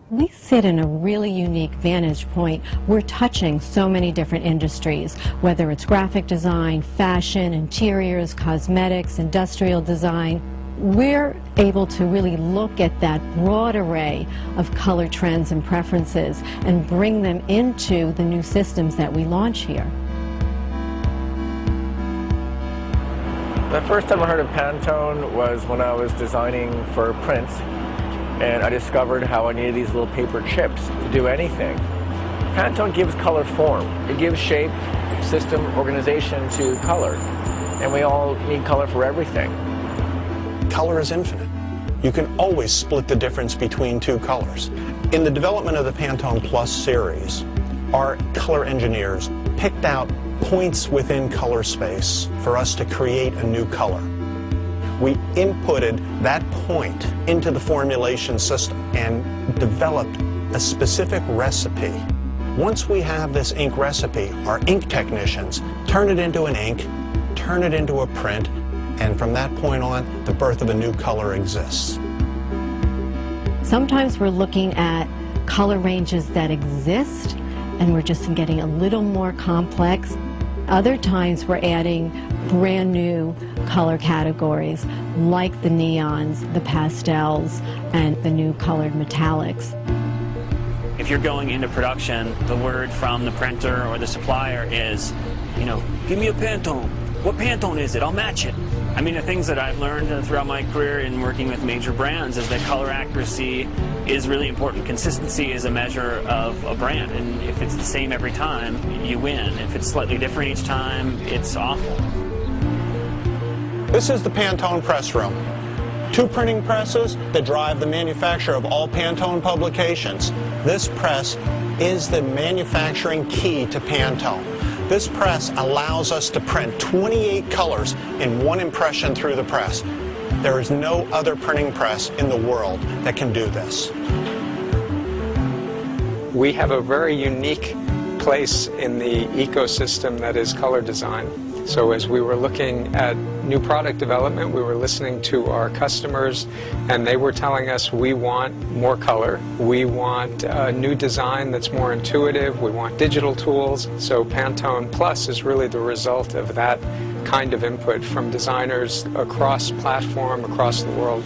We sit in a really unique vantage point. We're touching so many different industries, whether it's graphic design, fashion, interiors, cosmetics, industrial design. We're able to really look at that broad array of color trends and preferences and bring them into the new systems that we launch here. The first time I heard of Pantone was when I was designing for prints, and I discovered how I needed these little paper chips to do anything. Pantone gives color form. It gives shape, system, organization to color, and we all need color for everything. Color is infinite. You can always split the difference between two colors. In the development of the Pantone Plus series, our color engineers picked out points within color space for us to create a new color. We inputted that point into the formulation system and developed a specific recipe. Once we have this ink recipe, our ink technicians turn it into an ink, turn it into a print, and from that point on, the birth of a new color exists. Sometimes we're looking at color ranges that exist, and we're just getting a little more complex. Other times we're adding brand new color categories like the neons, the pastels, and the new colored metallics. If you're going into production, the word from the printer or the supplier is, give me a Pantone. What Pantone is it? I'll match it. I mean, the things that I've learned throughout my career in working with major brands is that color accuracy is really important. Consistency is a measure of a brand, and if it's the same every time, you win. If it's slightly different each time, it's awful. This is the Pantone press room. 2 printing presses that drive the manufacture of all Pantone publications. This press is the manufacturing key to Pantone. This press allows us to print 28 colors in one impression through the press. There is no other printing press in the world that can do this. We have a very unique place in the ecosystem that is color design. So as we were looking at new product development, we were listening to our customers, and they were telling us we want more color, we want a new design that's more intuitive, we want digital tools. So Pantone Plus is really the result of that kind of input from designers across platform, across the world.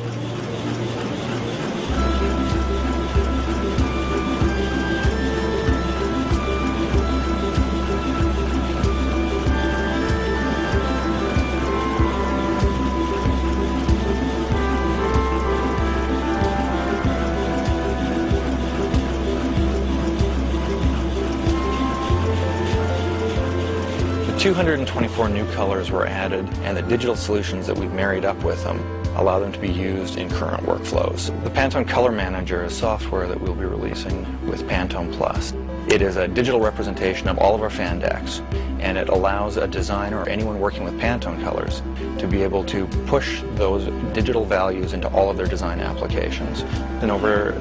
The 224 new colors were added, and the digital solutions that we've married up with them allow them to be used in current workflows. The Pantone Color Manager is software that we'll be releasing with Pantone Plus. It is a digital representation of all of our fan decks, and it allows a designer or anyone working with Pantone colors to be able to push those digital values into all of their design applications. And over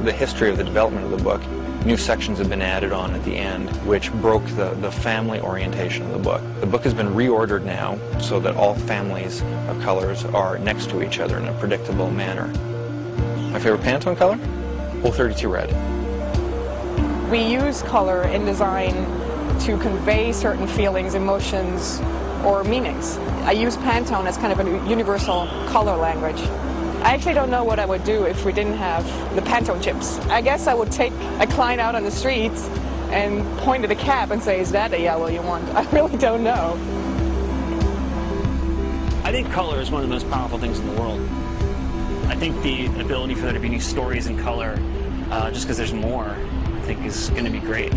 the history of the development of the book, new sections have been added on at the end, which broke the family orientation of the book. The book has been reordered now so that all families of colors are next to each other in a predictable manner. My favorite Pantone color? 032 Red. We use color in design to convey certain feelings, emotions, or meanings. I use Pantone as kind of a universal color language. I actually don't know what I would do if we didn't have the Pantone chips. I guess I would take a client out on the streets and point at a cap and say, is that the yellow you want? I really don't know. I think color is one of the most powerful things in the world. I think the ability for there to be new stories in color, just because there's more, I think is going to be great.